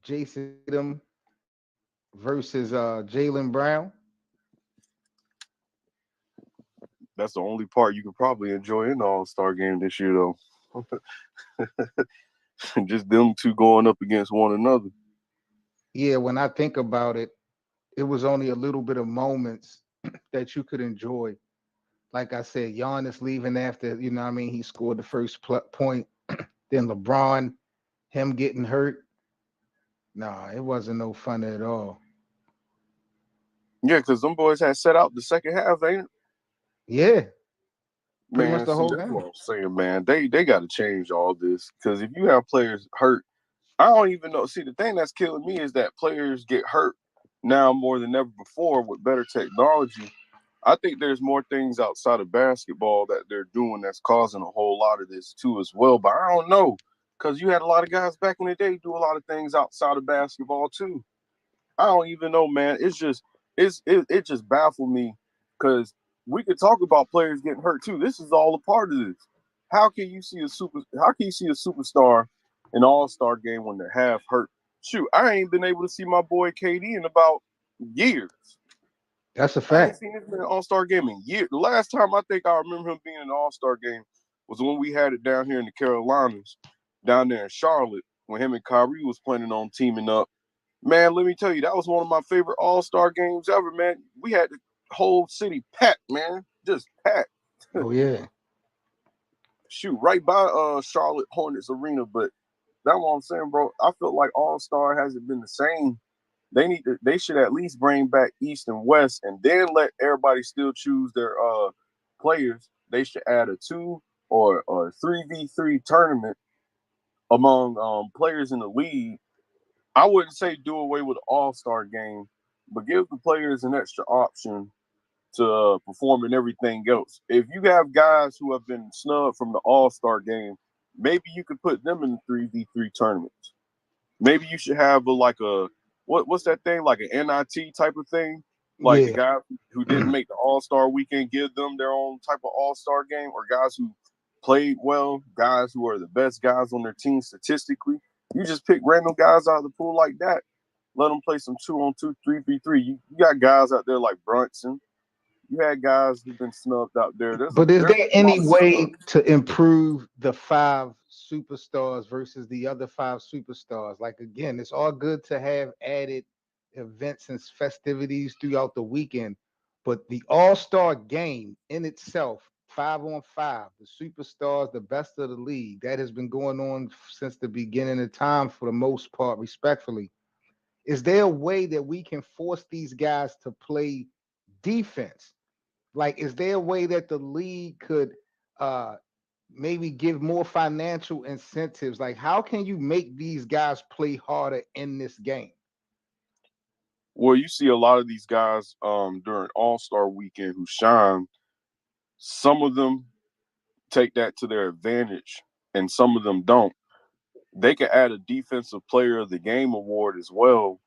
Jason Tatum versus Jalen Brown. That's the only part you could probably enjoy in the All-Star game this year, though. Just them two going up against one another. Yeah, when I think about it, it was only a little bit of moments that you could enjoy. Like I said, Giannis leaving after, you know what I mean, he scored the first point. Then LeBron, him getting hurt. Nah, it wasn't no fun at all. Yeah, because them boys had set out the second half, ain't it? Yeah, pretty much Man, the see, whole that's game. what I'm saying, man. They got to change all this because if you have players hurt, I don't even know. See, the thing that's killing me is that players get hurt now more than ever before with better technology. I think there's more things outside of basketball that they're doing that's causing a whole lot of this too as well. But I don't know because you had a lot of guys back in the day do a lot of things outside of basketball too. I don't even know, man. It just baffled me because we could talk about players getting hurt too. This is all a part of this. How can you see a superstar in an all-star game when they're half hurt? Shoot, I ain't been able to see my boy KD in about years. That's a I ain't fact. seen him in an all-star game in years. The last time I think I remember him being in an all-star game was when we had it down here in the Carolinas, down there in Charlotte, when him and Kyrie was planning on teaming up. Man, let me tell you, that was one of my favorite All Star games ever, man. We had the whole city packed, man, just packed. Oh yeah. Shoot, right by Charlotte Hornets Arena, but that's what I'm saying, bro. I feel like All Star hasn't been the same. They should at least bring back East and West, and then let everybody still choose their players. They should add a 2 or 3v3 tournament among players in the league. I wouldn't say do away with the All Star game, but give the players an extra option to perform in everything else. If you have guys who have been snubbed from the All Star game, maybe you could put them in the 3v3 tournaments. Maybe you should have what's that thing, like an NIT type of thing, like the Yeah. guy who didn't make the All Star weekend, give them their own type of All Star game, or guys who played well, guys who are the best guys on their team statistically. You just pick random guys out of the pool like that. Let them play some 2-on-2, 3v3. You got guys out there like Brunson. You had guys who've been snubbed out there. But is There's there a lot any of way snubs. to improve the five superstars versus the other five superstars? Like again, it's all good to have added events and festivities throughout the weekend, but the All-Star game in itself, 5 on 5, the superstars, the best of the league, that has been going on since the beginning of time for the most part, respectfully. Is there a way that we can force these guys to play defense? Like, is there a way that the league could uh maybe give more financial incentives? Like, how can you make these guys play harder in this game? Well, you see a lot of these guys during All Star weekend who shine. Some of them take that to their advantage, and some of them don't. They could add a defensive player of the game award as well,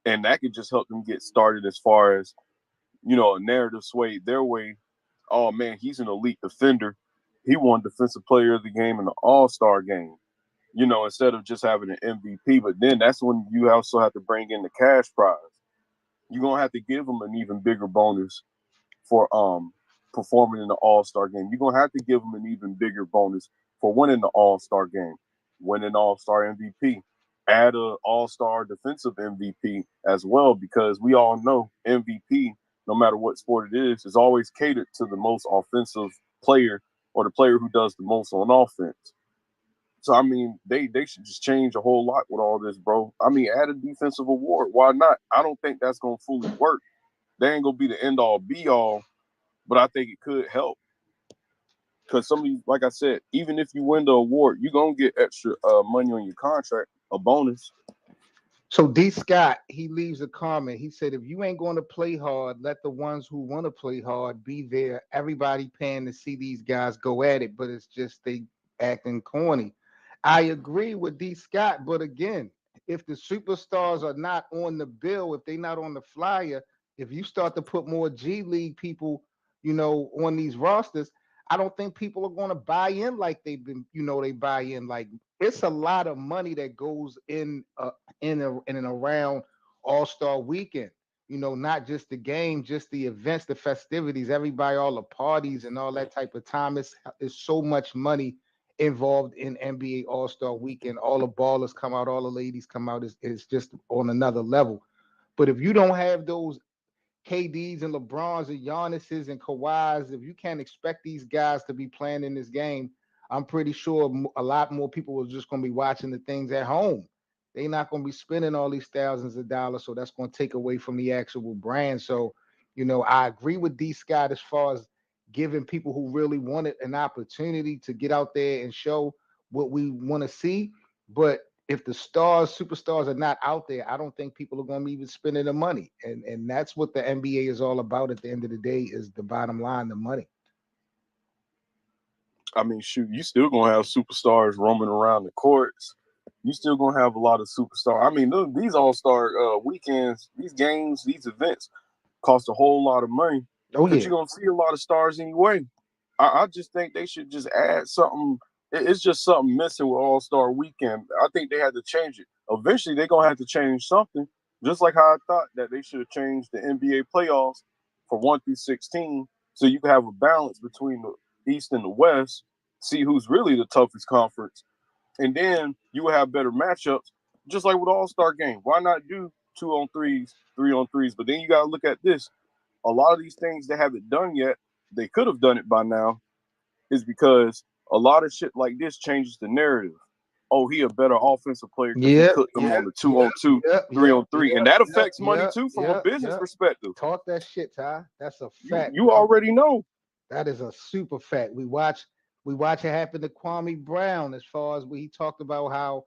and that could just help them get started as far as a narrative swayed their way. Oh man, he's an elite defender. He won defensive player of the game in the All-Star game. Instead of just having an MVP. But then that's when you also have to bring in the cash prize. You're gonna have to give them an even bigger bonus for performing in the All-Star game. You're gonna have to give them an even bigger bonus for winning the All-Star game, winning All-Star MVP. Add a All-Star defensive MVP as well, because we all know MVP, no matter what sport it is always catered to the most offensive player, or the player who does the most on offense. So I mean, they should just change a whole lot with all this, bro. I mean, add a defensive award. Why not? I don't think that's gonna fully work. They ain't gonna be the end all be all, but I think it could help. Because some of you, like I said, even if you win the award, you're gonna get extra money on your contract, a bonus. So D Scott, he leaves a comment. He said, if you ain't going to play hard, let the ones who want to play hard be there. Everybody paying to see these guys go at it, but it's just they acting corny. I agree with D Scott, but again, if the superstars are not on the bill, if they're not on the flyer, if you start to put more G League people, on these rosters, I don't think people are going to buy in like they've been, they buy in. Like, it's a lot of money that goes in and around All-Star weekend. Not just the game, just the events, the festivities, everybody, all the parties and all that type of time. It's so much money involved in NBA All-Star weekend. All the ballers come out, all the ladies come out. It's just on another level. But if you don't have those KDs and LeBrons and Giannis's and Kawhi's, if you can't expect these guys to be playing in this game, I'm pretty sure a lot more people are just going to be watching the things at home. They're not going to be spending all these thousands of dollars, so that's going to take away from the actual brand. So, I agree with D Scott as far as giving people who really wanted an opportunity to get out there and show what we want to see. But if the superstars are not out there, I don't think people are going to be even spending the money. And that's what the NBA is all about at the end of the day is the bottom line, the money. I mean, shoot, you still gonna have superstars roaming around the courts. You still gonna have a lot of superstars. I mean, these All Star weekends, these games, these events cost a whole lot of money Oh because yeah. you're gonna see a lot of stars anyway. I just think they should just add something. It's just something missing with All Star Weekend. I think they had to change it. Eventually, they're gonna have to change something. Just like how I thought that they should have changed the NBA playoffs for 1 through 16, so you can have a balance between the East and the West. See who's really the toughest conference, and then you will have better matchups. Just like with All Star Game, why not do 2-on-3s, 3-on-3s? But then you gotta look at this. A lot of these things they haven't done yet, they could have done it by now, is because a lot of shit like this changes the narrative. Oh, he a better offensive player because he Yep, cooked them yep, on the two yep, on two, yep, three yep, on three, and yep, that yep, affects money yep, too from a yep, business yep. perspective. Talk that shit, Ty. That's a You fact, you bro. already know. That is a super fact. We watch it happen to Kwame Brown as far as he talked about how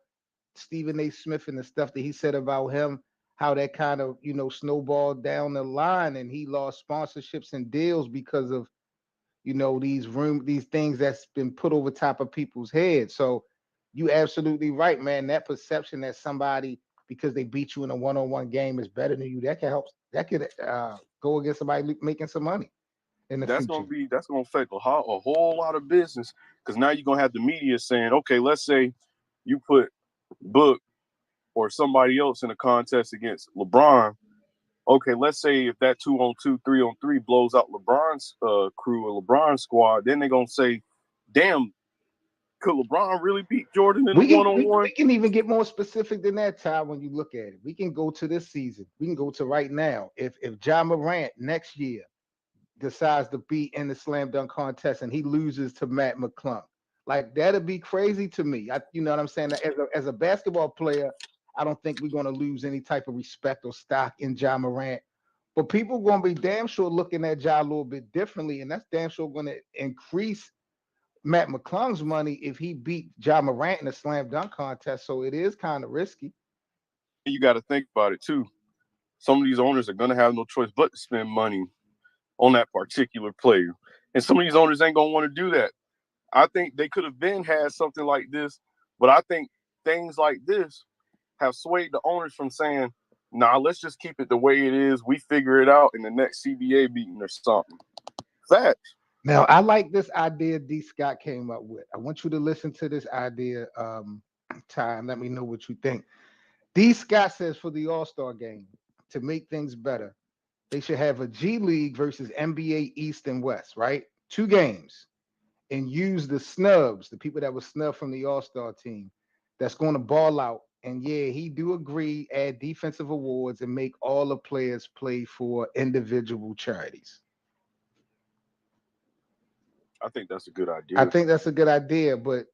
Stephen A. Smith and the stuff that he said about him, how that kind of, snowballed down the line and he lost sponsorships and deals because of, these things that's been put over top of people's heads. So you absolutely right, man. That perception that somebody because they beat you in a one-on-one game is better than you, that could go against somebody making some money in the future. That's gonna affect a whole lot of business because now you're gonna have the media saying, okay, let's say you put Book or somebody else in a contest against LeBron. Okay, let's say if that 2-on-2, 3-on-3 blows out LeBron's crew or LeBron's squad, then they're gonna say, "Damn, could LeBron really beat Jordan in a We can we, one-on-one?" we can even get more specific than that, Ty, when you look at it. We can go to this season. We can go to right now. If John Morant next year decides to be in the slam dunk contest and he loses to Matt McClung, like that'd be crazy to me. You know what I'm saying? As a basketball player, I don't think we're gonna lose any type of respect or stock in John Morant. But people gonna be damn sure looking at Ja a little bit differently, and that's damn sure gonna increase Matt McClung's money if he beat Ja Morant in a slam dunk contest. So it is kind of risky. And you got to think about it too. Some of these owners are gonna have no choice but to spend money on that particular player, and some of these owners ain't gonna want to do that. I think they could have been had something like this, but I think things like this have swayed the owners from saying, "Nah, let's just keep it the way it is. We figure it out in the next CBA meeting or something." Facts. Now, I like this idea D. Scott came up with. I want you to listen to this idea, Ty, and let me know what you think. D. Scott says for the All Star game, to make things better, they should have a G League versus NBA East and West, right? Two games, and use the snubs, the people that were snubbed from the All Star team, that's going to ball out. And yeah, he do agree, add defensive awards and make all the players play for individual charities. I think that's a good I idea. think that's a good idea, but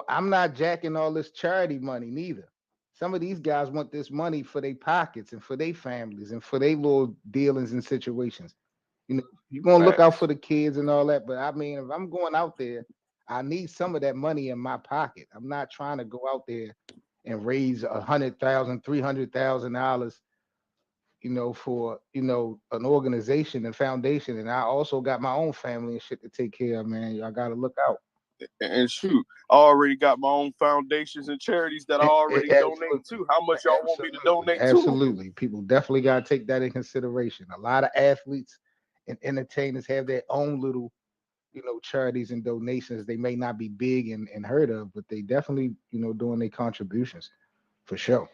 I'm not jacking all this charity money neither. Some of these guys want this money for their pockets and for their families and for their little dealings and situations. You're gonna look out Facts. for the kids and all that, but I mean, if I'm going out there, I need some of that money in my pocket. I'm not trying to go out there and raise 100,000, $300,000, for an organization and foundation. And I also got my own family and shit to take care of, man. Y'all gotta look out. And shoot, I already got my own foundations and charities that I already donate Absolutely. to. How much y'all want me to Absolutely. donate to them? Absolutely. People definitely got to take that in consideration. A lot of athletes and entertainers have their own little, charities and donations. They may not be big and heard of, but they definitely, doing their contributions for sure.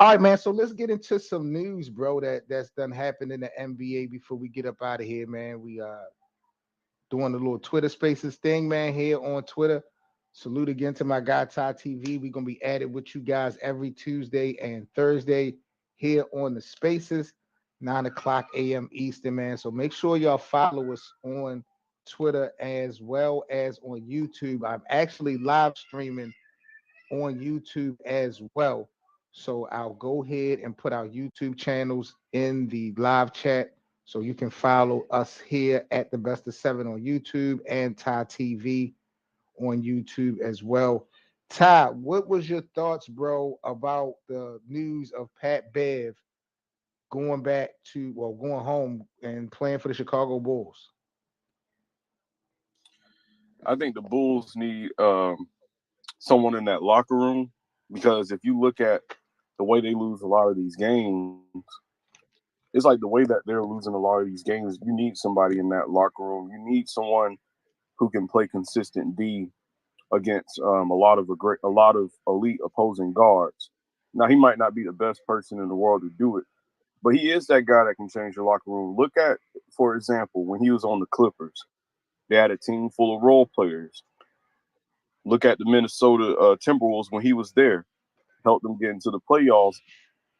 All right, man. So let's get into some news, bro. That's done happened in the NBA before we get up out of here, man. We doing the little Twitter Spaces thing, man. Here on Twitter. Salute again to my guy Ty TV. We're gonna be at it with you guys every Tuesday and Thursday here on the Spaces, 9 o'clock a.m. Eastern, man. So make sure y'all follow us on Twitter as well as on YouTube. I'm actually live streaming on YouTube as well. So I'll go ahead and put our YouTube channels in the live chat so you can follow us here at the Best of Seven on YouTube and Ty TV on YouTube as well. Ty, what was your thoughts, bro, about the news of Pat Bev going back to, well, going home and playing for the Chicago Bulls? I think the Bulls need someone in that locker room because if you look at the way they lose a lot of these games, it's like the way that they're losing a lot of these games. You need somebody in that locker room. You need someone who can play consistent D against a lot of elite opposing guards. Now he might not be the best person in the world to do it, but he is that guy that can change your locker room. Look at, for example, when he was on the Clippers, they had a team full of role players. Look at the Minnesota Timberwolves when he was there, helped them get into the playoffs,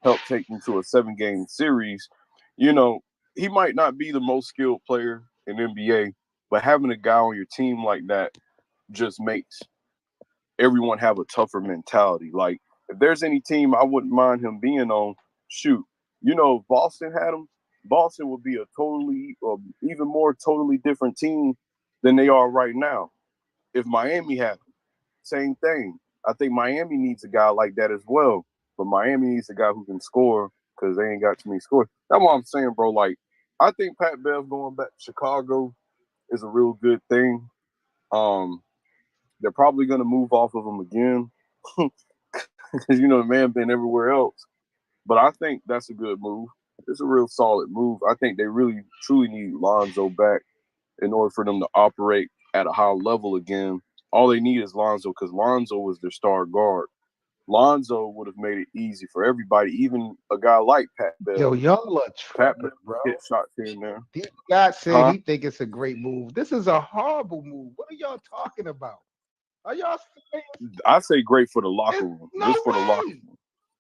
helped take them to a 7 game series. You know, he might not be the most skilled player in NBA, but having a guy on your team like that just makes everyone have a tougher mentality. Like, if there's any team I wouldn't mind him being on, shoot, if Boston had him, Boston would be a totally, or even more totally different team than they are right now. If Miami had him, same thing. I think Miami needs a guy like that as well. But Miami needs a guy who can score because they ain't got too many scores. That's what I'm saying, bro. Like, I think Pat Bev going back to Chicago is a real good thing. Um, they're probably going to move off of him again because the man been everywhere else. But I think that's a good move. It's a real solid move. I think they really truly need Lonzo back in order for them to operate at a high level again. All they need is Lonzo because Lonzo was their star guard. Lonzo would have made it easy for everybody, even a guy like Pat Bev. Yo, y'all are Pat Bev tripping, bro. hit shots here and there. D Scott said Huh? he think it's a great move. This is a horrible move. What are y'all talking about? Are y'all serious? I say great for the locker It's room. no Just for the locker way.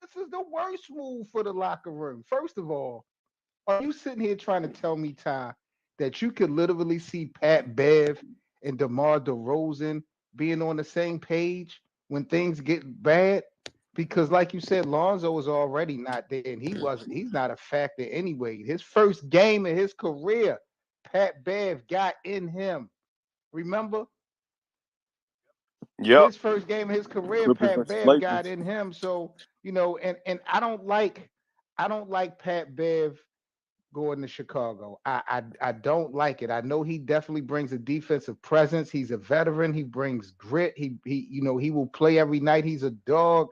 This is the worst move for the locker room. First of all, are you sitting here trying to tell me, Ty, that you could literally see Pat Bev and DeMar DeRozan being on the same page when things get bad? Because, like you said, Lonzo was already not there, and he's not a factor anyway. His first game of his career, Pat Bev got in him. Remember? Yep. His first game of his career, Clippers Pat versus Bev got Lakers. in him. So, and I don't like Pat Bev going to Chicago. I don't like it. I know he definitely brings a defensive presence. He's a veteran. He brings grit. He will play every night. He's a dog.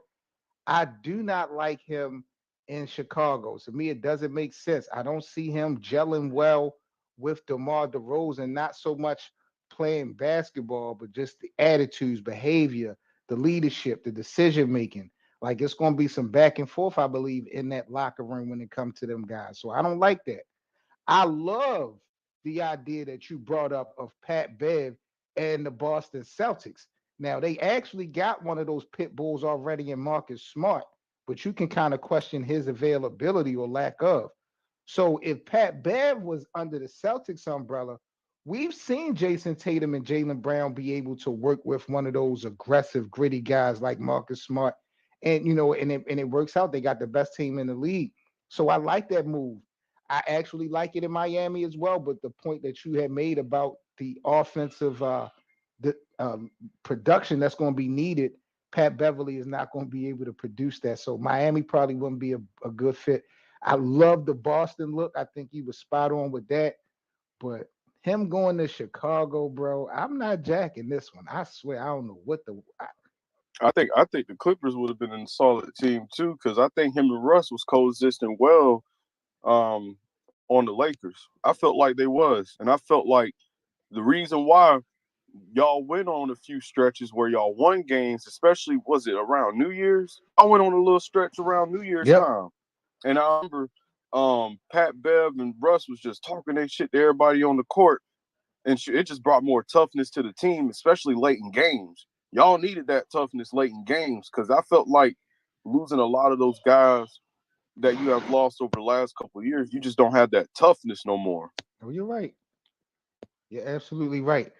I do not like him in Chicago. To me, it doesn't make sense. I don't see him gelling well with DeMar DeRozan, not so much playing basketball, but just the attitudes, behavior, the leadership, the decision making. Like it's going to be some back and forth, I believe, in that locker room when it comes to them guys. So I don't like that. I love the idea that you brought up of Pat Bev and the Boston Celtics. Now they actually got one of those pit bulls already in Marcus Smart, but you can kind of question his availability or lack of. So if Pat Bev was under the Celtics umbrella, we've seen Jason Tatum and Jalen Brown be able to work with one of those aggressive, gritty guys like Marcus Smart, and it works out. They got the best team in the league, so I like that move. I actually like it in Miami as well. But the point that you had made about the offensive the production that's going to be needed, Pat Beverly is not going to be able to produce that. So Miami probably wouldn't be a good fit. I love the Boston look. I think he was spot on with that. But him going to Chicago, bro, I'm not jacking this one. I swear, I don't know what the. I think the Clippers would have been a solid team too, because I think him and Russ was coexisting well um, on the Lakers. I felt like they was, and I felt like the reason why y'all went on a few stretches where y'all won games, especially was it around New Year's? Y'all went on a little stretch around New Year's Yep. time. And I remember Pat Bev and Russ was just talking that shit to everybody on the court. And it just brought more toughness to the team, especially late in games. Y'all needed that toughness late in games because I felt like losing a lot of those guys that you have lost over the last couple of years, you just don't have that toughness no more. Oh, you're right. You're absolutely right.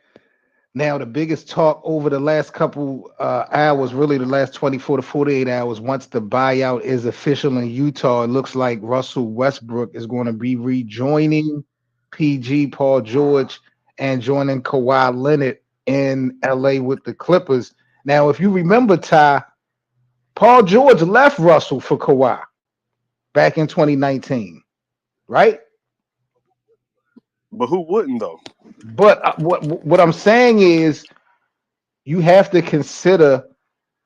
Now, the biggest talk over the last couple hours, really the last 24 to 48 hours, once the buyout is official in Utah, it looks like Russell Westbrook is going to be rejoining PG, Paul George, and joining Kawhi Leonard in LA with the Clippers. Now, if you remember, Ty, Paul George left Russell for Kawhi back in 2019, right? But who wouldn't though? But what I'm saying is you have to consider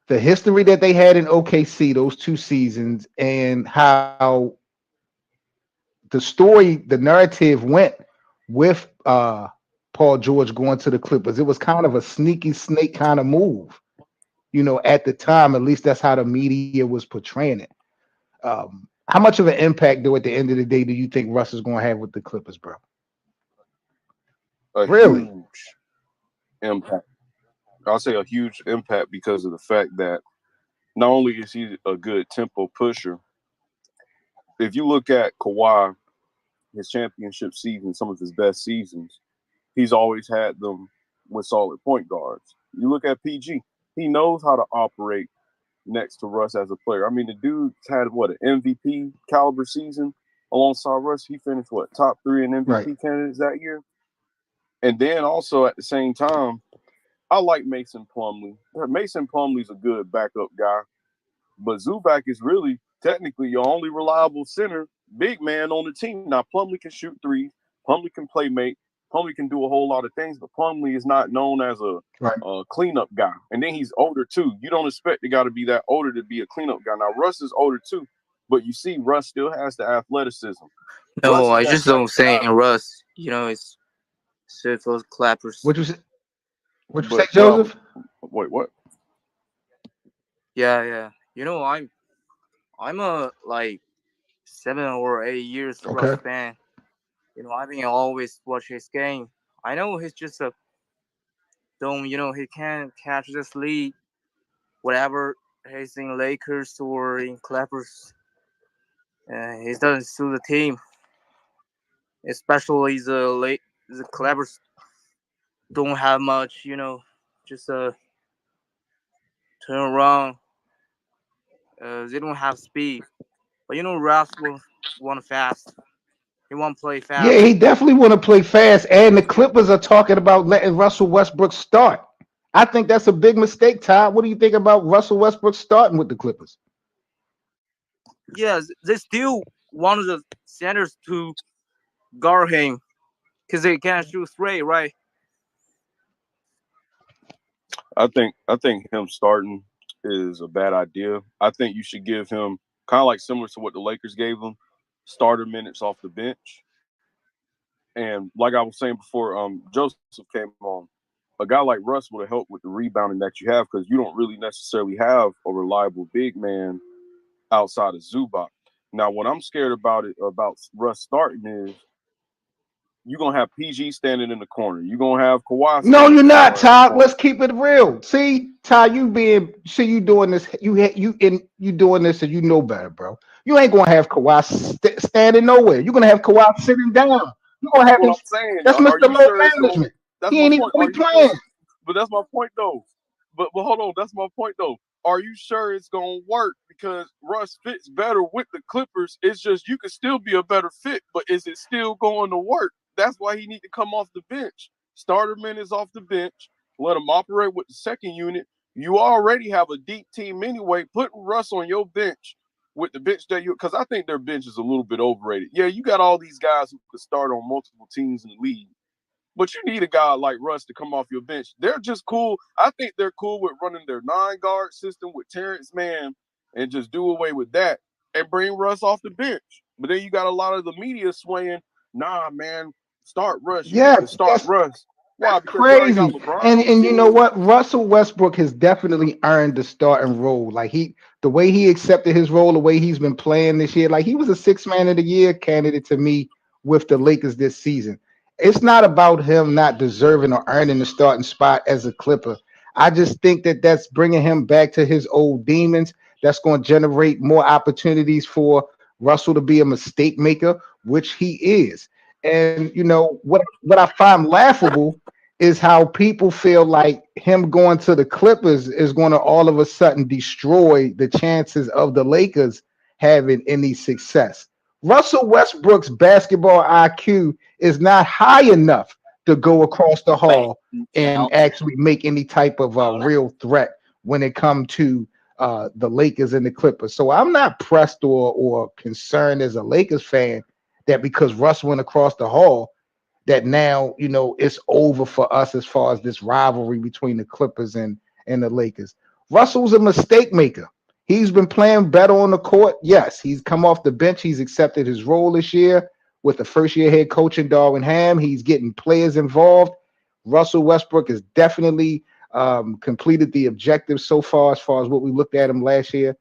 the history that they had in OKC those 2 seasons and how the story, the narrative went with Paul George going to the Clippers. It was kind of a sneaky snake kind of move, at the time. At least that's how the media was portraying it. How much of an impact, though, at the end of the day, do you think Russ is going to have with the Clippers, bro? A Really? huge impact. I'll say a huge impact because of the fact that not only is he a good tempo pusher, if you look at Kawhi, his championship season, some of his best seasons, he's always had them with solid point guards. You look at PG, he knows how to operate next to Russ as a player. I mean, the dude's had what an MVP caliber season alongside Russ. He finished what top 3 in Right. MVP candidates that year. And then also at the same time, I like Mason Plumlee. Mason Plumlee's a good backup guy, but Zubac is really technically your only reliable center, big man on the team. Now Plumlee can shoot threes, Plumlee can play make, Plumlee can do a whole lot of things, but Plumlee is not known as Right. a cleanup guy. And then he's older too. You don't expect the guy to be that older to be a cleanup guy. Now Russ is older too, but you see, Russ still has the athleticism. Russ No, is I that just type don't of say guy. Russ. It's circles clappers. What you say? What you say, But Joseph? wait, what? Yeah, yeah. I'm a like 7 or 8 years Russ Okay. fan. I've been always watch his game. I know he's just a don't. He can't catch this lead. Whatever he's in Lakers or in Clippers, he doesn't suit the team. Especially the Clippers don't have much. Just turn around. They don't have speed. But Russ will want fast. He won't play Yeah, fast. he definitely want to play fast, and the Clippers are talking about letting Russell Westbrook start. I think that's a big mistake, Todd. What do you think about Russell Westbrook starting with the Clippers? Yes, they still wanted the centers to guard him because they can't shoot straight, right? I think him starting is a bad idea. I think you should give him kind of like similar to what the Lakers gave him, starter minutes off the bench. And like I was saying before, Joseph came on. A guy like Russ would have helped with the rebounding that you have because you don't really necessarily have a reliable big man outside of Zubac. Now, what I'm scared about Russ starting is you're gonna have PG standing in the corner. You're gonna have Kawhi No, standing you're in the not, corner at the Todd. point. Let's keep it real. See, Todd, you doing this. You doing this, and you know better, bro. You ain't gonna have Kawhi standing nowhere. You're gonna have Kawhi sitting down. You're gonna That's have what him. I'm saying. That's Are Mr. you Low sure it's going? Management. That's He my ain't even point. gonna Are be you sure? playing. But that's my point though. But hold on, that's my point though. Are you sure it's gonna work? Because Russ fits better with the Clippers. It's just you could still be a better fit, but is it still going to work? That's why he need to come off the bench. Starter minutes off the bench. Let him operate with the second unit. You already have a deep team anyway. Putting Russ on your bench with the bench that you, because I think their bench is a little bit overrated. Yeah, you got all these guys who could start on multiple teams in the league, but you need a guy like Russ to come off your bench. They're just cool. I think they're cool with running their 9 guard system with Terrence Mann and just do away with that and bring Russ off the bench. But then you got a lot of the media swaying, nah, man, start Russ. You need to Yes, start that's Russ. Why? Because you already got Crazy. LeBron on the And you know team. what? Russell Westbrook has definitely earned the starting role. Like the way he accepted his role, the way he's been playing this year, like he was a six man of the year candidate to me with the Lakers this season. It's not about him not deserving or earning the starting spot as a Clipper. I just think that that's bringing him back to his old demons. That's going to generate more opportunities for Russell to be a mistake maker, which he is. And you know what I find laughable is how people feel like him going to the Clippers is going to all of a sudden destroy the chances of the Lakers having any success. Russell Westbrook's basketball IQ is not high enough to go across the But hall and now, actually make any type of real threat when it comes to the Lakers and the Clippers. So I'm not pressed or concerned as a Lakers fan that because Russ went across the hall that now it's over for us as far as this rivalry between the Clippers and the Lakers. Russell's a mistake maker. He's been playing better on the court. Yes, he's come off the bench. He's accepted his role this year with the first year head coach in Darwin Ham. He's getting players involved. Russell Westbrook has definitely completed the objective so far as what we looked at him last year.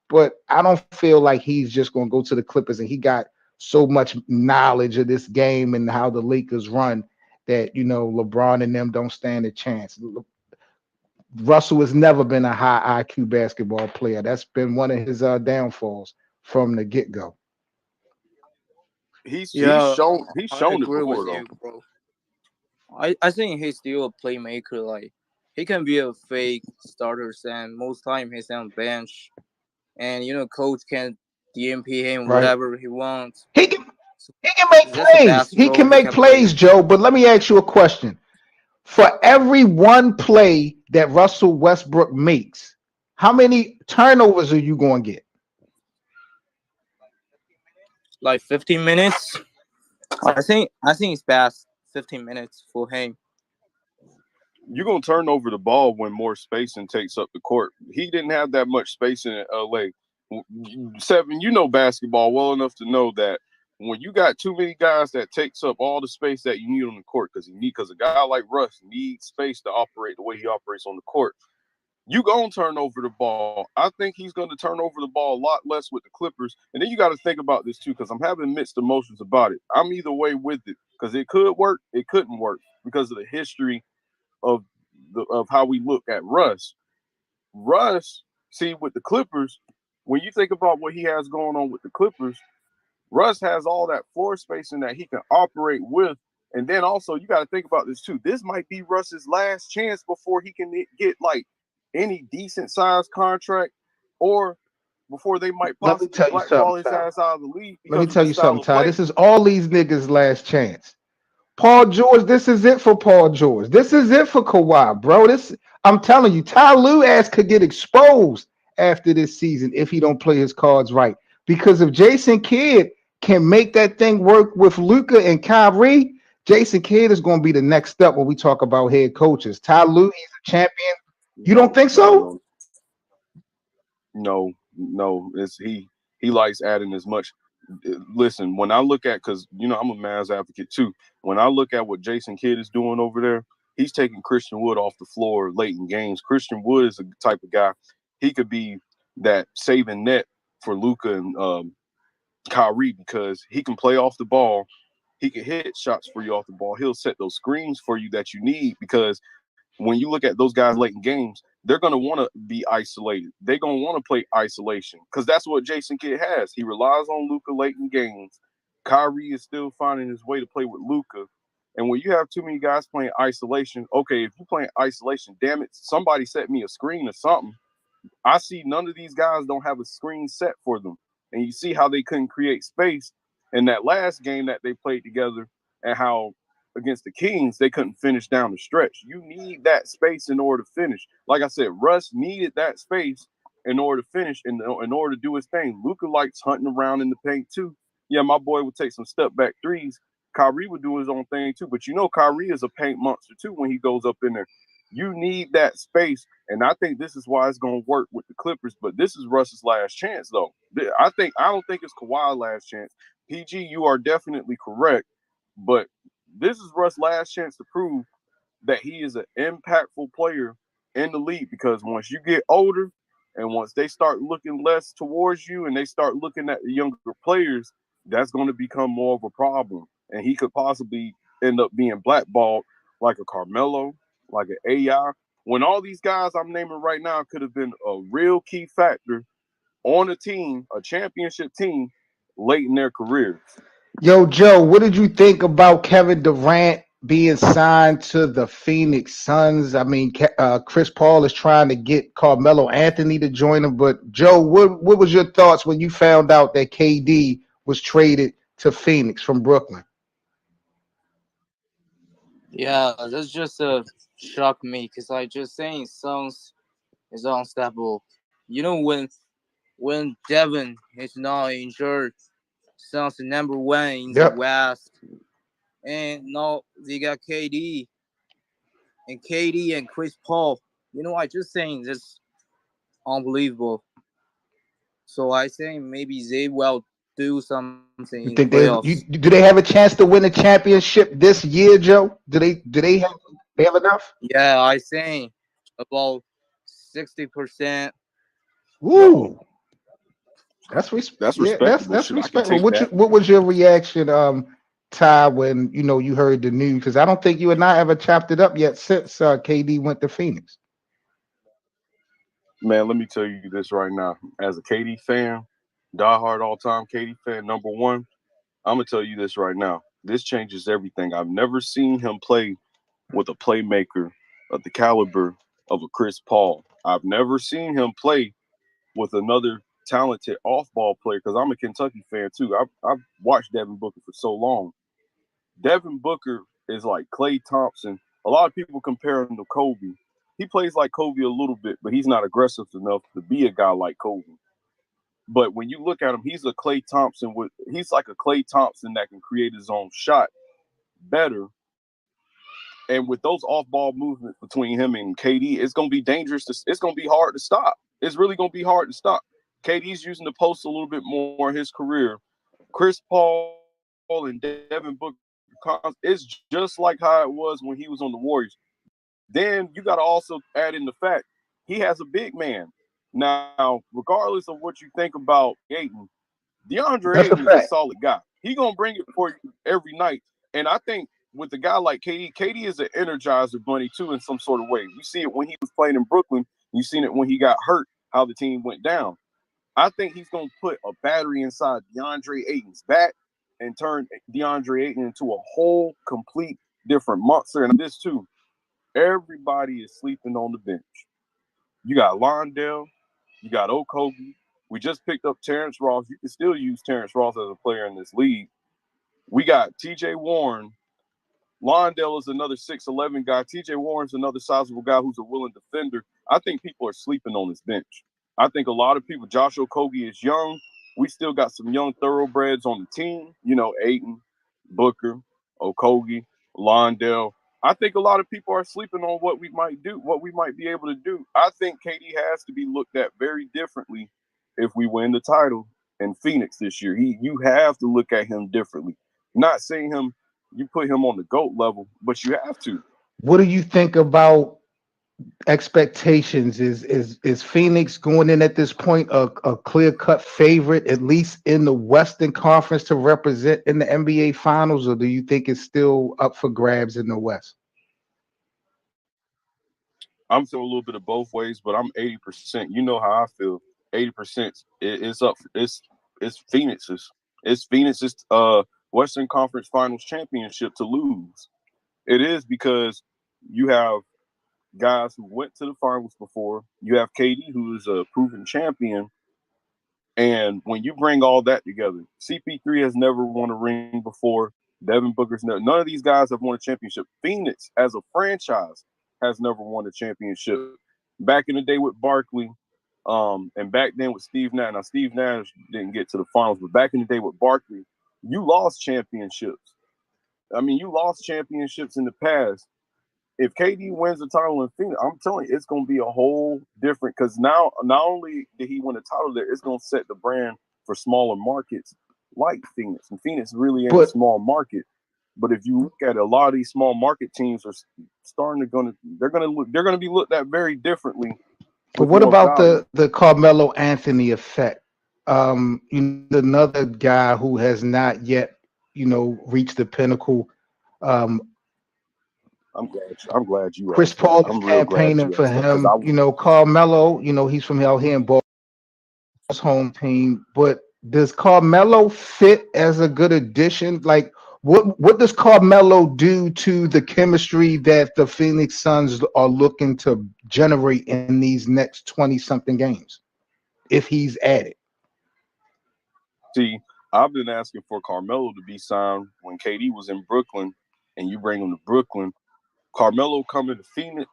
But I don't feel like he's just going to go to the Clippers and he got so much knowledge of this game and how the Lakers run that LeBron and them don't stand a chance. Russell has never been a high IQ basketball player. That's been one of his downfalls from the get go. He's he's yeah, shown he's I shown it agree before with though. you, bro. I think he's still a playmaker. Like he can be a fake starter, and most time he's on bench, and coach can DMP him Right? whatever he wants. He can So he can make that's the plays. best He role can he make can play. plays, Joe. But let me ask you a question. For every one play that Russell Westbrook makes, how many turnovers are you going to get? Like 15 minutes. I think it's best 15 minutes for him. You're gonna turn over the ball when more spacing takes up the court. He didn't have that much spacing in LA. Seven, you know basketball well enough to know that when you got too many guys that takes up all the space that you need on the court, because a guy like Russ needs space to operate the way he operates on the court. You gonna turn over the ball. I think he's gonna turn over the ball a lot less with the Clippers. And then you got to think about this too, because I'm having mixed emotions about it. I'm either way with it because it could work, it couldn't work because of the history of of how we look at Russ. Russ, see with the Clippers, when you think about what he has going on with the Clippers, Russ has all that floor spacing that he can operate with. And then also you got to think about this too. This might be Russ's last chance before he can get like any decent sized contract, or before they might Let me possibly tell you something, blackball his Ty. ass out of the league Let me because of tell his you style something, of Ty. play. This is all these niggas' last chance. Paul George, this is it for Paul George. This is it for Kawhi, bro. This I'm telling you, Ty Lue ass could get exposed after this season if he don't play his cards right. Because if Jason Kidd can make that thing work with Luca and Kyrie, Jason Kidd is going to be the next step when we talk about head coaches. Ty Lue, he's a champion. You don't No, think no, so? no, no. It's he likes adding as much. Listen, when I look at, because I'm a Mavs advocate too. When I look at what Jason Kidd is doing over there, he's taking Christian Wood off the floor late in games. Christian Wood is the type of guy he could be that saving net for Luca and Kyrie because he can play off the ball. He can hit shots for you off the ball. He'll set those screens for you that you need because when you look at those guys late in games, they're going to want to be isolated. They're going to want to play isolation because that's what Jason Kidd has. He relies on Luca late in games. Kyrie is still finding his way to play with Luca. And when you have too many guys playing isolation, okay, if you're playing isolation, damn it, somebody set me a screen or something. I see none of these guys don't have a screen set for them. And you see how they couldn't create space in that last game that they played together and how against the Kings they couldn't finish down the stretch. You need that space in order to finish. Like I said, Russ needed that space in order to finish in order to do his thing. Luka likes hunting around in the paint too. Yeah, my boy would take some step back threes. Kyrie would do his own thing too, but Kyrie is a paint monster too when he goes up in there. You need that space, and I think this is why it's going to work with the Clippers. But this is Russ's last chance, though. I don't think it's Kawhi's last chance. PG, you are definitely correct, but this is Russ's last chance to prove that he is an impactful player in the league, because once you get older and once they start looking less towards you and they start looking at the younger players, that's going to become more of a problem. And he could possibly end up being blackballed like a Carmelo, like an AI. When all these guys I'm naming right now could have been a real key factor on a team, a championship team, late in their careers. Yo, Joe, what did you think about Kevin Durant being signed to the Phoenix Suns? I mean, Chris Paul is trying to get Carmelo Anthony to join him, but Joe, what was your thoughts when you found out that KD was traded to Phoenix from Brooklyn? Yeah, that's just shock me because I just saying Suns is unstoppable. You know when Devin is not injured, Suns are number one in the Yep. West, and now they got KD and Chris Paul. You know, I just saying this unbelievable. So I think maybe they will do something in You think playoffs. do they have a chance to win a championship this year, Joe? Do they have enough? Yeah, I think about 60%. Yo, Woo! that's Yeah, respectable. that's Shoot, I can respectful. take that. What was your reaction, Ty, when you heard the news? Because I don't think you and I ever chopped it up yet since KD went to Phoenix. Man, let me tell you this right now. As a KD fan, diehard all time KD fan, number one, I'm gonna tell you this right now. This changes everything. I've never seen him play with a playmaker of the caliber of a Chris Paul. I've never seen him play with another talented off-ball player, because I'm a Kentucky fan too. I've watched Devin Booker for so long. Devin Booker is like Klay Thompson. A lot of people compare him to Kobe. He plays like Kobe a little bit, but he's not aggressive enough to be a guy like Kobe. But when you look at him, he's like a Klay Thompson that can create his own shot better. And with those off-ball movements between him and KD, it's gonna be dangerous. It's gonna be hard to stop. It's really gonna be hard to stop. KD's using the post a little bit more in his career. Chris Paul and Devin Booker, it's just like how it was when he was on the Warriors. Then you got to also add in the fact he has a big man. Now, regardless of what you think about DeAndre Ayton, DeAndre Ayton is a That's a solid fact. guy. He gonna bring it for you every night. And I think with a guy like KD is an energizer bunny too in some sort of way. You see it when he was playing in Brooklyn. You seen it when he got hurt, how the team went down. I think he's going to put a battery inside DeAndre Ayton's back and turn DeAndre Ayton into a whole complete different monster. And this too, everybody is sleeping on the bench. You got Londell, you got Okogie. We just picked up Terrence Ross. You can still use Terrence Ross as a player in this league. We got TJ Warren. Londell is another 6'11 guy. TJ Warren's another sizable guy who's a willing defender. I think people are sleeping on his bench. I think a lot of people, Josh Okogie is young. We still got some young thoroughbreds on the team. You know, Aiton, Booker, Okogie, Londell. I think a lot of people are sleeping on what we might do, what we might be able to do. I think KD has to be looked at very differently if we win the title in Phoenix this year. You have to look at him differently. Not saying you put him on the GOAT level, but you have to. What do you think about expectations? Is Phoenix going in at this point a clear cut favorite, at least in the Western Conference, to represent in the NBA Finals, or do you think it's still up for grabs in the West? I'm feeling a little bit of both ways, but I'm 80%. You know how I feel. 80% is up. It's Phoenix's. It's Phoenix's Western Conference Finals championship to lose. It is because you have guys who went to the finals before. You have KD, who is a proven champion. And when you bring all that together, CP3 has never won a ring before. Devin Booker's never. None of these guys have won a championship. Phoenix, as a franchise, has never won a championship. Back in the day with Barkley, and back then with Steve Nash. Now Steve Nash didn't get to the finals, but back in the day with Barkley, you lost championships. I mean, you lost championships in the past. If KD wins the title in Phoenix, I'm telling you, it's going to be a whole different. Because now, not only did he win the title there, it's going to set the brand for smaller markets like Phoenix. And Phoenix really ain't a But small market. But if you look at a lot of these small market teams are starting to they're gonna be looked at very differently But with what more about value. the Carmelo Anthony effect? Another guy who has not yet, reached the pinnacle. Um, I'm glad you Chris asked that. Paul is I'm real glad campaigning you for asked that because him. Carmelo, he's from out here in Boston's home team. But does Carmelo fit as a good addition? Like, what does Carmelo do to the chemistry that the Phoenix Suns are looking to generate in these next 20 something games if he's added? see, I've been asking for Carmelo to be signed when KD was in Brooklyn, and you bring him to Brooklyn. Carmelo coming to Phoenix.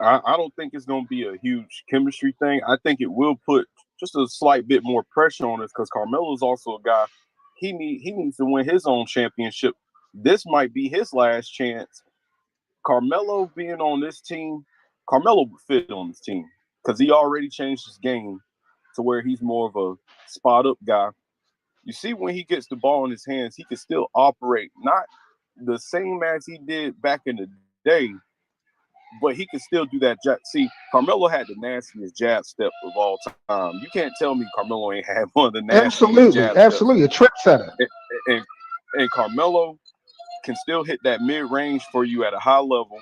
I don't think it's going to be a huge chemistry thing. I think it will put just a slight bit more pressure on us because Carmelo is also a guy. He needs to win his own championship. This might be his last chance. Carmelo being on this team, Carmelo would fit on this team because he already changed his game to where he's more of a spot up guy. You see, when he gets the ball in his hands, he can still operate not the same as he did back in the day, but he can still do that jab. See, Carmelo had the nastiest jab step of all time. You can't tell me Carmelo ain't had one of the nastiest Absolutely, jab steps. absolutely, a trick setter. And, and, and Carmelo can still hit that mid range for you at a high level.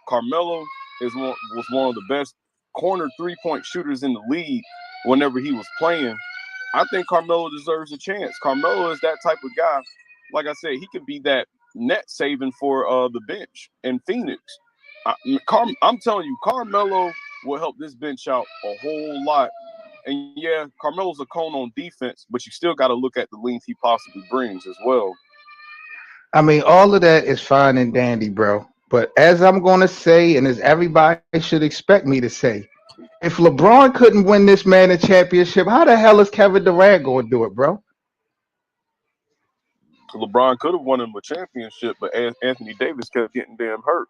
Carmelo was one of the best corner 3-point shooters in the league whenever he was playing. I think Carmelo deserves a chance. Carmelo is that type of guy. Like I said, he could be that net saving for the bench in Phoenix. I'm telling you, Carmelo will help this bench out a whole lot. And yeah, Carmelo's a cone on defense, but you still got to look at the length he possibly brings as well. I mean, all of that is fine and dandy, bro. But as I'm going to say, and as everybody should expect me to say, if LeBron couldn't win this man a championship, how the hell is Kevin Durant going to do it, bro? LeBron could have won him a championship, but Anthony Davis kept getting damn hurt.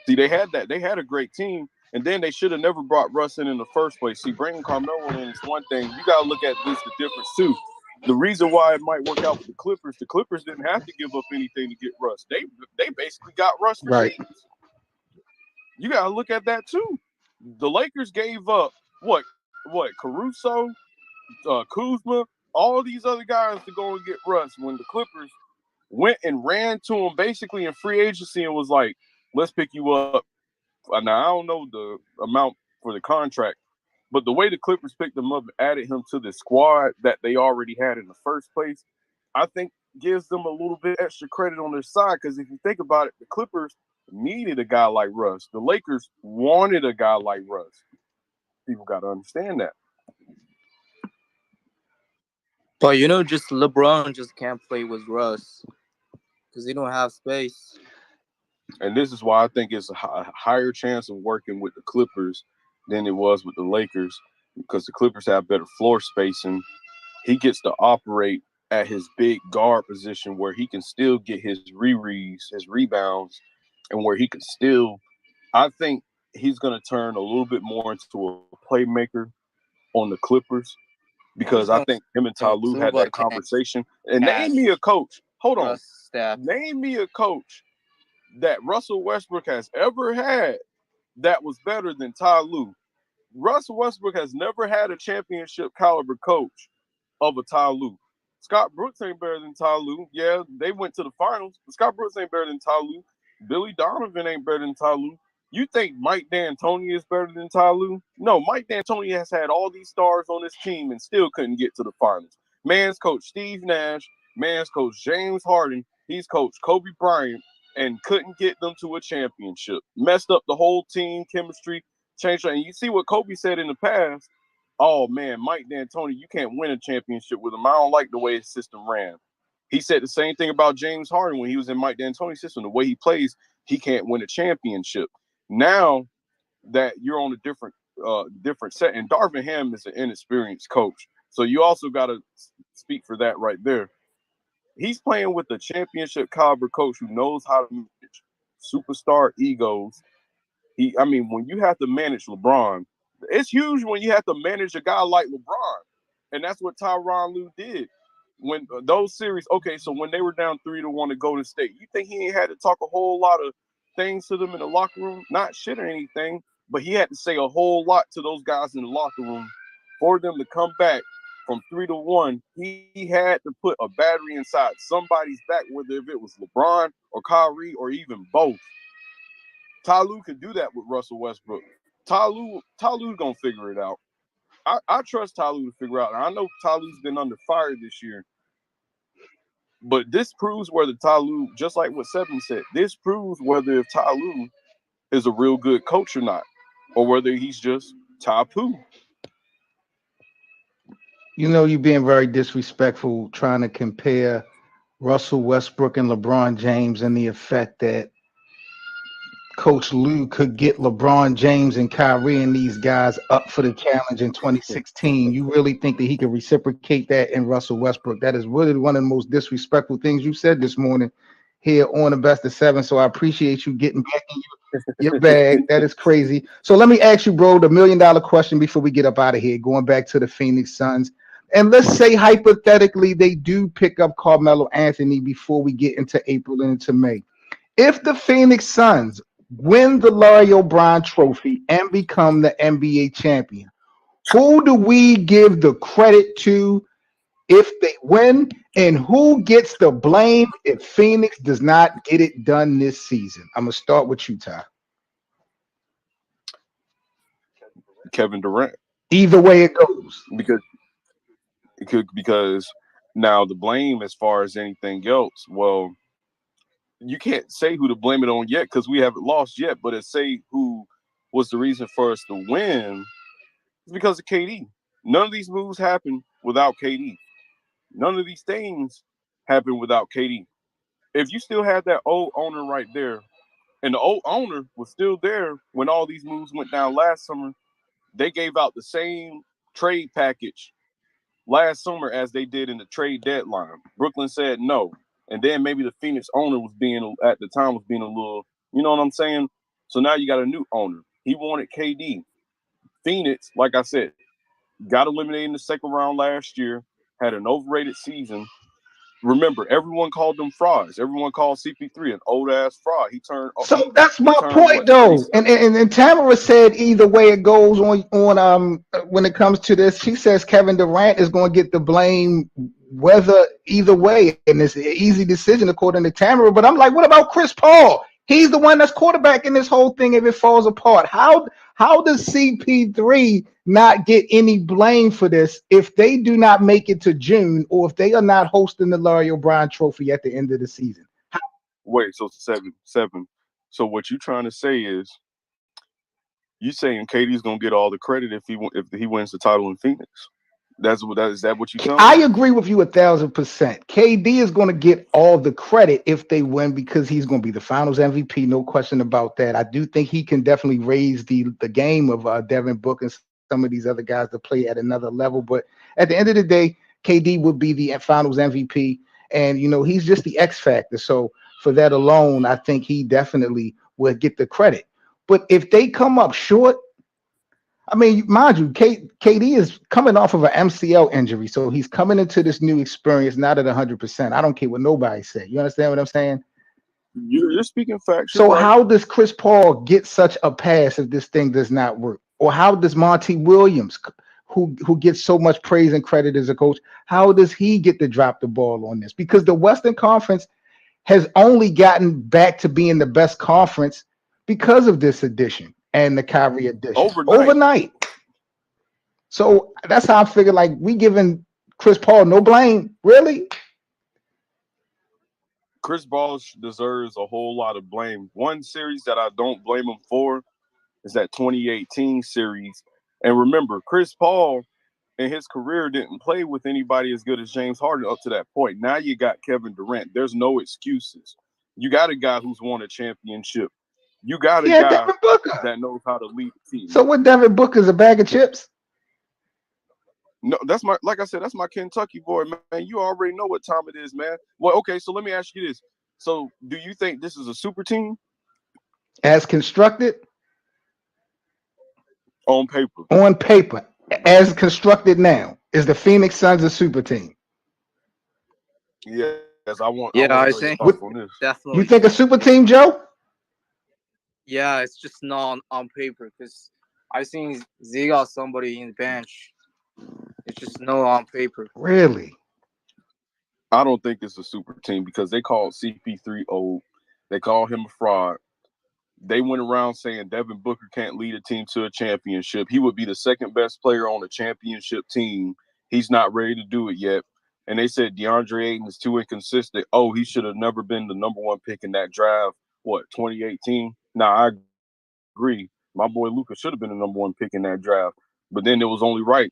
See, they had a great team, and then they should have never brought Russ in the first place. See, bringing Carmelo in is one thing. You got to look at the difference too. The reason why it might work out with the Clippers didn't have to give up anything to get Russ. They basically got Russ for Right. cheap. You got to look at that too. The Lakers gave up what Caruso, Kuzma, all these other guys to go and get Russ when the Clippers went and ran to him basically in free agency and was like, let's pick you up. Now, I don't know the amount for the contract, but the way the Clippers picked him up and added him to the squad that they already had in the first place, I think gives them a little bit extra credit on their side. Because if you think about it, the Clippers needed a guy like Russ. The Lakers wanted a guy like Russ. People got to understand that. But just LeBron just can't play with Russ because they don't have space. And this is why I think it's a higher chance of working with the Clippers than it was with the Lakers because the Clippers have better floor spacing. He gets to operate at his big guard position where he can still get his rereads, his rebounds, and where he can still. I think he's going to turn a little bit more into a playmaker on the Clippers because He's I going think him and to Tyloo too, had that but can't conversation. And name me catch a coach. Hold on. Russ step. Name me a coach that Russell Westbrook has ever had that was better than Ty Lue. Russell Westbrook has never had a championship caliber coach of a Ty Lue. Scott Brooks ain't better than Ty Lue. Yeah, they went to the finals, but Scott Brooks ain't better than Ty Lue. Billy Donovan ain't better than Ty Lue. You think Mike D'Antoni is better than Ty Lue? No, Mike D'Antoni has had all these stars on his team and still couldn't get to the finals. Man's coach Steve Nash, man's coach James Harden, he's coached Kobe Bryant and couldn't get them to a championship. Messed up the whole team chemistry, changed. And you see what Kobe said in the past. Oh man, Mike D'Antoni, you can't win a championship with him. I don't like the way his system ran. He said the same thing about James Harden when he was in Mike D'Antoni's system. The way he plays, he can't win a championship. Now that you're on a different set, and Darvin Ham is an inexperienced coach, so you also got to speak for that right there. He's playing with a championship caliber coach who knows how to manage superstar egos. I mean, when you have to manage LeBron, it's huge when you have to manage a guy like LeBron, and that's what Tyronn Lue did. when those series, okay, so when they were down 3-1 to Golden State, you think he ain't had to talk a whole lot of things to them in the locker room? Not shit or anything, but he had to say a whole lot to those guys in the locker room for them to come back from 3-1. He had to put a battery inside somebody's back, whether if it was LeBron or Kyrie or even both. Ty Lue could do that with Russell Westbrook. Ty Lue's gonna figure it out. I trust Ty Lue to figure out. And I know Ty Lue's been under fire this year, but this proves whether Ty Lue, just like what Seven said, this proves whether if Ty Lue is a real good coach or not, or whether he's just Ty Poo. You know, you're being very disrespectful trying to compare Russell Westbrook and LeBron James and the effect that Coach Lue could get LeBron James and Kyrie and these guys up for the challenge in 2016. You really think that he could reciprocate that in Russell Westbrook? That is really one of the most disrespectful things you said this morning here on the Best of Seven. So I appreciate you getting back in your bag. That is crazy. So let me ask you, bro, the $1 million question before we get up out of here, going back to the Phoenix Suns. And let's say hypothetically they do pick up Carmelo Anthony before we get into April and into May. If the Phoenix Suns win the Larry O'Brien Trophy and become the NBA champion, who do we give the credit to if they win, and who gets the blame if Phoenix does not get it done this season? I'm gonna start with you, Ty. Kevin Durant, Either way it goes. because now the blame as far as anything else, well, you can't say who to blame it on yet because we haven't lost yet. But it's say who was the reason for us to win. It's because of KD. None of these moves happened without KD. None of these things happened without KD. If you still had that old owner right there, and the old owner was still there when all these moves went down last summer, they gave out the same trade package last summer as they did in the trade deadline. Brooklyn said no. And then maybe the Phoenix owner was being, at the time, was being a little, you know what I'm saying? So now you got a new owner. He wanted KD. Phoenix, like I said, got eliminated in the second round last year, had an overrated season. Remember, everyone called them frauds. Everyone called CP3 an old ass fraud. So that's He my turned point, what? though. And Tamara said either way it goes on when it comes to this, she says Kevin Durant is going to get the blame whether either way, and it's an easy decision according to Tamara. But I'm like, what about Chris Paul? He's the one that's quarterbacking this whole thing if it falls apart. How does CP3 not get any blame for this if they do not make it to June or if they are not hosting the Larry O'Brien Trophy at the end of the season? Wait, so seven. So what you trying to say is you saying KD's gonna get all the credit if he wins the title in Phoenix? Is that what you telling I me? agree with you 1,000%. KD is going to get all the credit if they win because he's going to be the Finals MVP, no question about that. I do think he can definitely raise the game of Devin Book and some of these other guys to play at another level. But at the end of the day, KD would be the Finals MVP, and he's just the X factor. So for that alone, I think he definitely will get the credit. But if they come up short, I mean, mind you, KD is coming off of an MCL injury, so he's coming into this new experience not at 100%. I don't care what nobody say. You understand what I'm saying? You're speaking facts. You're So right. how does Chris Paul get such a pass if this thing does not work? Or how does Monty Williams, who gets so much praise and credit as a coach, how does he get to drop the ball on this? Because the Western Conference has only gotten back to being the best conference because of this addition and the Kyrie addition Overnight. overnight. So that's how I figure. Like we giving Chris Paul no blame, really. Chris Paul deserves a whole lot of blame. One series that I don't blame him for is that 2018 series. And remember, Chris Paul in his career didn't play with anybody as good as James Harden up to that point. Now you got Kevin Durant. There's no excuses. You got a guy who's won a championship. You got a Yeah, guy Devin Booker. that knows how to lead the team. So what? Devin Booker's a bag of chips. No, like I said, that's my Kentucky boy, man. You already know what time it is, man. Well, okay, so let me ask you this. So do you think this is a super team As constructed on paper? on paper, as constructed now, is the Phoenix Suns a super team? Yes, I Yeah, want to I know your think thoughts What on this. you definitely. think a super team, Joe? Yeah, it's just not on paper because I think they got somebody in the bench. It's just no on paper. Really? I don't think it's a super team because they called CP3 old. They called him a fraud. They went around saying Devin Booker can't lead a team to a championship. He would be the second best player on a championship team. He's not ready to do it yet. And they said DeAndre Ayton is too inconsistent. Oh, he should have never been the number one pick in that draft. What, 2018? Now, I agree. My boy Luka should have been the number one pick in that draft. But then it was only right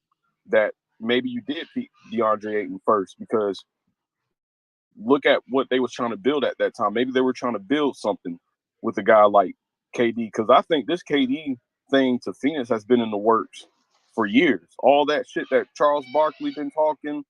that maybe you did pick DeAndre Ayton first because look at what they was trying to build at that time. Maybe they were trying to build something with a guy like KD because I think this KD thing to Phoenix has been in the works for years. All that shit that Charles Barkley been talking,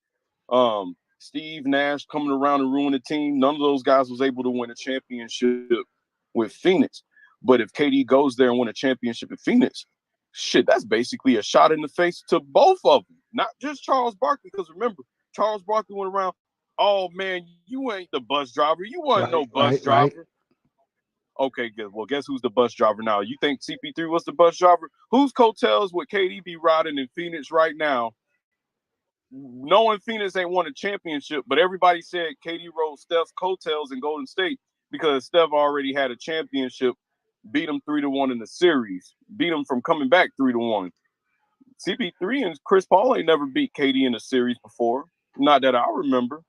Steve Nash coming around and ruining the team. None of those guys was able to win a championship with Phoenix. But if KD goes there and win a championship at Phoenix, shit, that's basically a shot in the face to both of them, not just Charles Barkley. Because remember, Charles Barkley went around. Oh man, you ain't the bus driver. You wasn't no Right, bus right, right. driver. Okay, good. Well, guess who's the bus driver now? You think CP3 was the bus driver? Whose coattails would KD be riding in Phoenix right now? Knowing Phoenix ain't won a championship, but everybody said KD rode Steph's coattails in Golden State because Steph already had a championship, beat him 3-1 in the series, beat him from coming back 3-1. CP3 and Chris Paul ain't never beat KD in a series before. Not that I remember.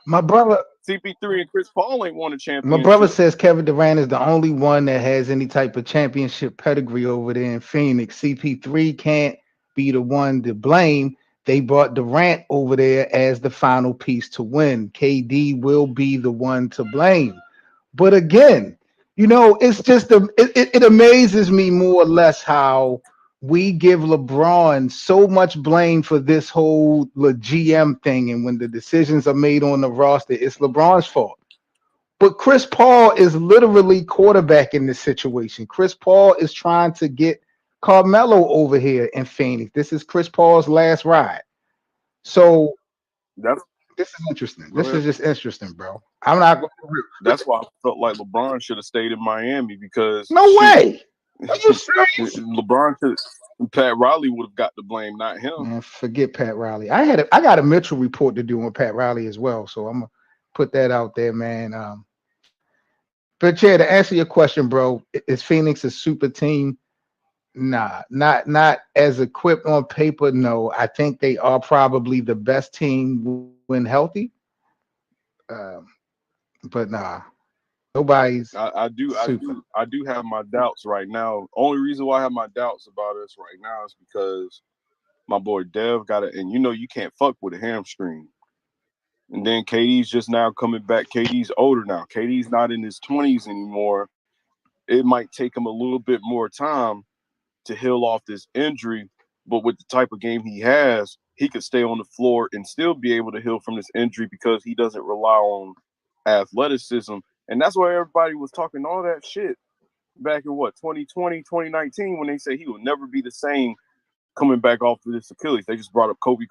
My brother, CP3 and Chris Paul ain't won a my brother championship. says Kevin Durant is the only one that has any type of championship pedigree over there in Phoenix. CP3 can't be the one to blame. They brought Durant over there as the final piece to win. KD will be the one to blame. But again, it's just it amazes me more or less how we give LeBron so much blame for this whole GM thing, and when the decisions are made on the roster, it's LeBron's fault. But Chris Paul is literally quarterback in this situation. Chris Paul is trying to get Carmelo over here in Phoenix. This is Chris Paul's last ride. So That's this is interesting. go This ahead. is just interesting, bro. I'm not going to. That's why I felt like LeBron should have stayed in Miami because No shoot, way. Are you serious? LeBron should Pat Riley would have got the blame, not him. Man, forget Pat Riley. I got a Mitchell report to do on Pat Riley as well, so I'm gonna put that out there, man. But yeah, to answer your question, bro, is Phoenix a super team? Nah, not as equipped on paper. No, I think they are probably the best team when healthy. Um, but nah, nobody's I do, I super. do, I do have my doubts right now. Only reason why I have my doubts about us right now is because my boy Dev got it, and you can't fuck with a hamstring. And then KD's just now coming back. KD's older now. KD's not in his 20s anymore. It might take him a little bit more time to heal off this injury, but with the type of game he has, he could stay on the floor and still be able to heal from this injury because he doesn't rely on athleticism. And that's why everybody was talking all that shit back in 2020, 2019, when they say he will never be the same coming back off of this Achilles. They just brought up Kobe.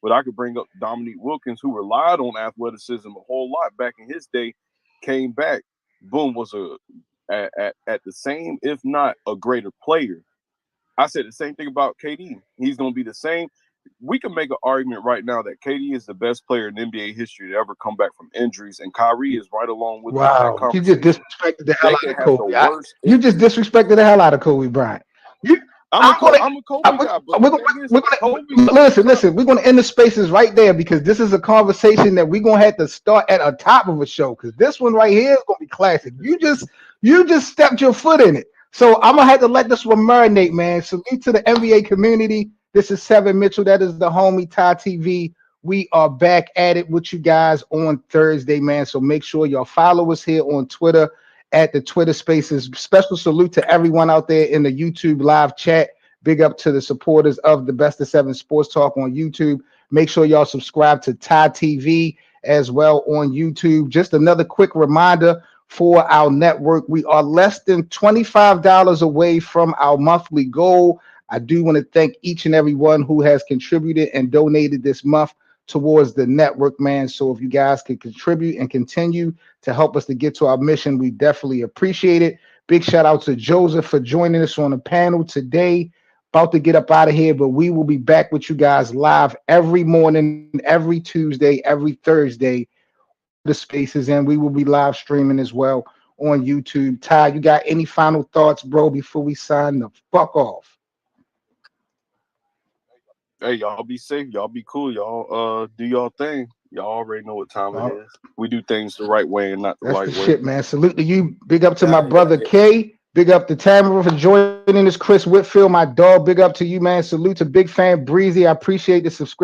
But I could bring up Dominique Wilkins, who relied on athleticism a whole lot back in his day, came back, boom, was at the same, if not a greater player. I said the same thing about KD. He's going to be the same. We can make an argument right now that KD is the best player in NBA history to ever come back from injuries, and Kyrie is right along with him in that Wow, you just conversation. disrespected the hell They out can of have the Kobe. worst You just injuries. disrespected the hell out of Kobe Bryant. You, I'm gonna, I'm a Kobe guy, but the thing is, we're Kobe gonna was listen, top. listen. We're gonna end the spaces right there because this is a conversation that we're gonna have to start at a top of a show because this one right here is gonna be classic. You just stepped your foot in it. So I'm gonna have to let this one marinate, man. Salute to the NBA community. This is Seven Mitchell. That is the homie Ty TV. We are back at it with you guys on Thursday, man. So make sure y'all follow us here on Twitter at the Twitter Spaces. Special salute to everyone out there in the YouTube live chat. Big up to the supporters of the Best of Seven Sports Talk on YouTube. Make sure y'all subscribe to Ty TV as well on YouTube. Just another quick reminder for our network. We are less than $25 away from our monthly goal. I do want to thank each and every one who has contributed and donated this month towards the network, man. So if you guys could contribute and continue to help us to get to our mission, we definitely appreciate it. Big shout out to Joseph for joining us on the panel today. About to get up out of here, but we will be back with you guys live every morning, every Tuesday, every Thursday on the spaces, and we will be live streaming as well on YouTube. Ty, you got any final thoughts, bro, before we sign the fuck off? Hey, y'all be safe. Y'all be cool. Y'all do y'all thing. Y'all already know what time it Uh, is. We do things the right way and not the that's the light way. shit, man. Salute to you. Big up to my Yeah, brother K. Big up to Tamara for joining us. Chris Whitfield, my dog. Big up to you, man. Salute to Big Fan Breezy. I appreciate the subscription.